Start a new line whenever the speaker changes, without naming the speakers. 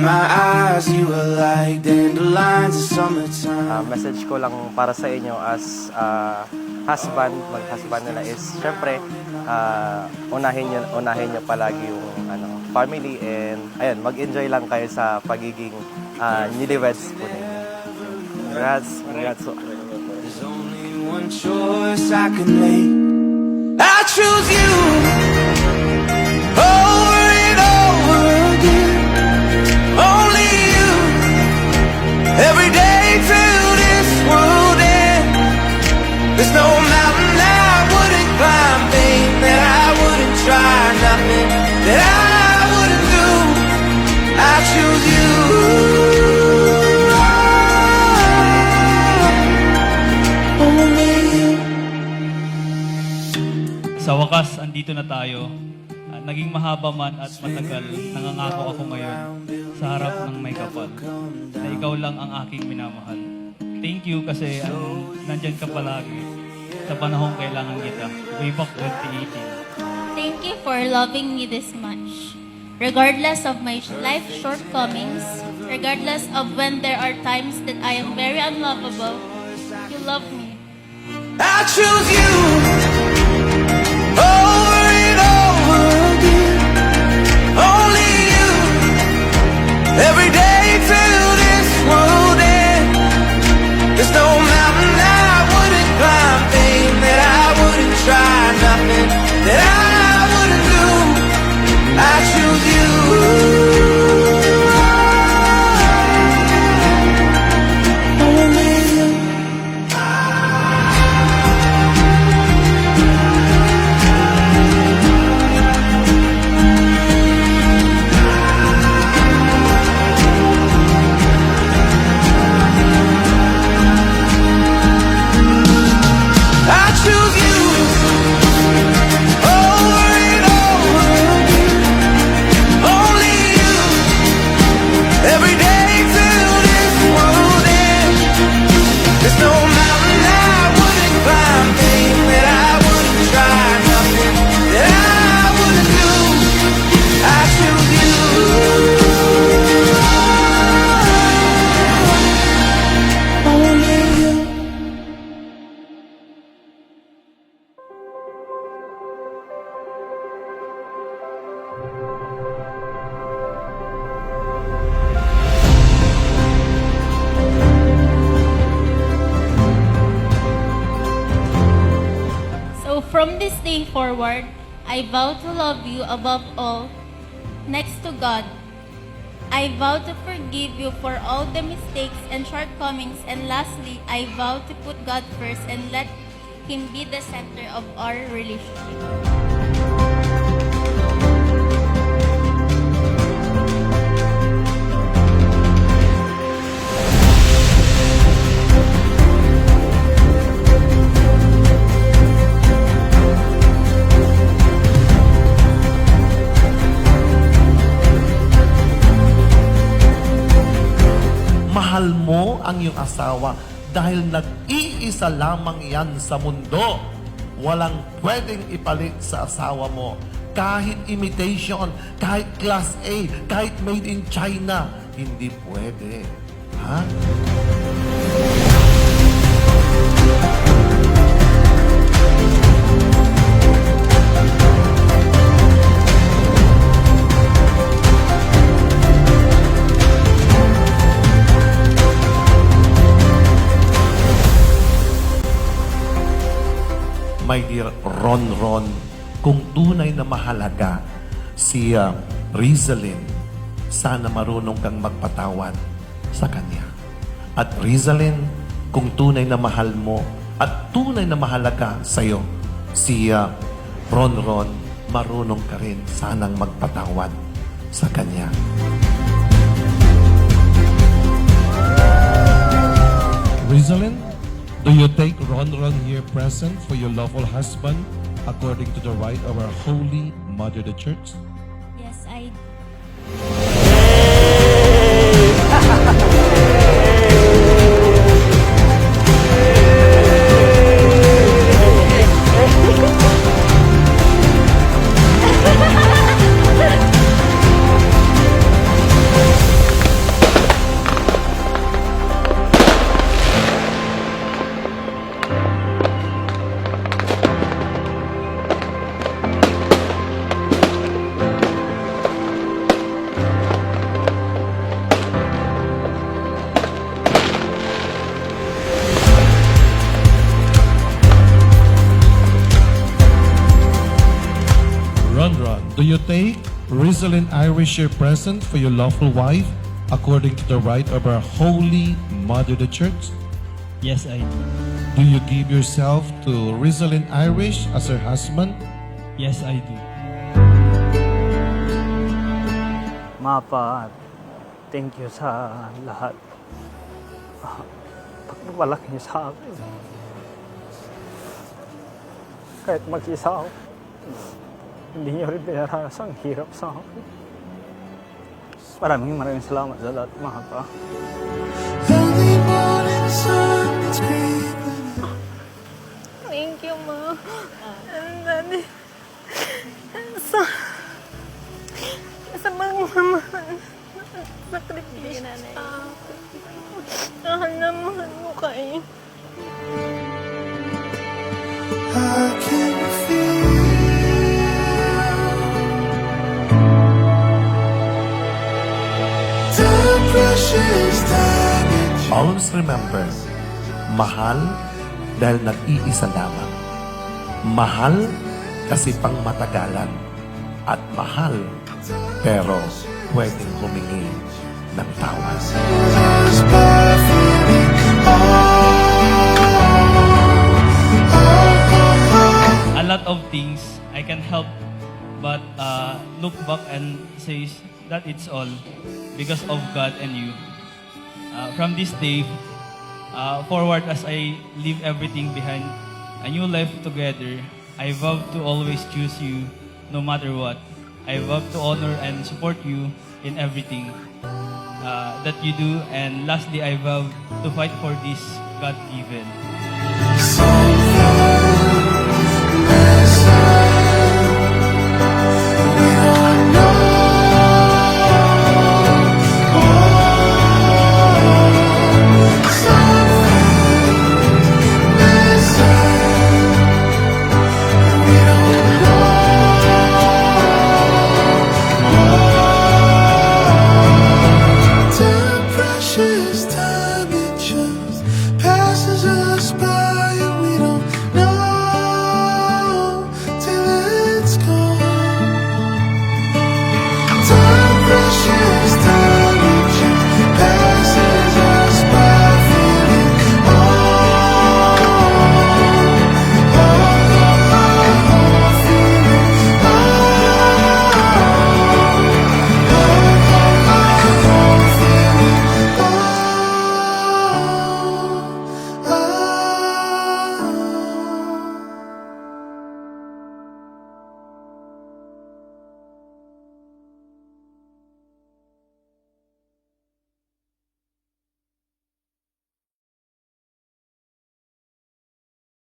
my eyes, you were like dandelions in summertime.
Message ko lang para sa inyo as husband, mag-husband nila is syempre unahin nyo palagi yung family, and ayun, mag-enjoy lang kayo sa pagiging newlyweds po ninyo. Congrats.
There's only one choice I can make. I choose you over and over again. Only you. Every day till this world ends. There's no mountain I wouldn't climb, thing that I wouldn't try, nothing that I wouldn't do. I choose you.
Sa wakas, andito na tayo. Naging mahaba man at matagal, nangangako ako ngayon sa harap ng may kapal na ikaw lang ang aking minamahal. Thank you kasi nandyan ka palagi sa panahong kailangan kita. Way back 2018.
Thank you for loving me this much. Regardless of my life shortcomings, regardless of when there are times that I am very unlovable, you love me.
I choose you over and over again. Only you. Every day till this world ends. There's no mountain I wouldn't climb, thing that I wouldn't try, nothing that I wouldn't do. I choose you. Only you. I choose you over and over again. Only you. Every day till this world ends. There's no mountain I wouldn't climb, thing that I wouldn't try, nothing that I wouldn't do. I choose you. Only you.
So from this day forward, I vow to love you above all, next to God. I vow to forgive you for all the mistakes and shortcomings, and lastly, I vow to put God first and let Him be the center of our relationship.
Mahal mo ang iyong asawa dahil nag-iisa lamang yan sa mundo. Walang pwedeng ipalit sa asawa mo. Kahit imitation, kahit class A, kahit made in China, hindi pwede. Ha? My dear Ron, kung tunay na mahalaga si Rizalyn, sana marunong kang magpatawad sa kanya. At Rizalyn, kung tunay na mahal mo at tunay na mahalaga sa'yo si Ron, marunong ka rin sanang magpatawad sa kanya.
Rizalyn, do you take Ron here present for your lawful husband according to the right of our Holy Mother the Church?
Yes, I
take Rizalin Irish your present for your lawful wife according to the right of our Holy Mother the Church?
Yes, I do.
Do you give yourself to Rizalin Irish as her husband?
Yes, I do.
Mapa, thank you sa lahat. Pagpapalaki niyo sa akin. Kahit mag-isa ako, hindi niyo rin pinaranas ang hirap sa akin. Maraming salamat sa lahat, Mapa.
Early morning sun is creeping.
Thank you, Ma. And Daddy. Sa pagmamahal. Sakripisyo sa akin. Mahal na mahal mo kayo.
I can feel the precious damage.
Always remember, mahal dahil nag-iisa lamang. Mahal kasi pang matagalan. At mahal, pero pwedeng humingi ng tawad.
Lost by feeling
A lot of things I can help but look back and say that it's all because of God and you. From this day forward, as I leave everything behind, a new life together, I vow to always choose you no matter what. I vow to honor and support you in everything that you do. And lastly, I vow to fight for this God-given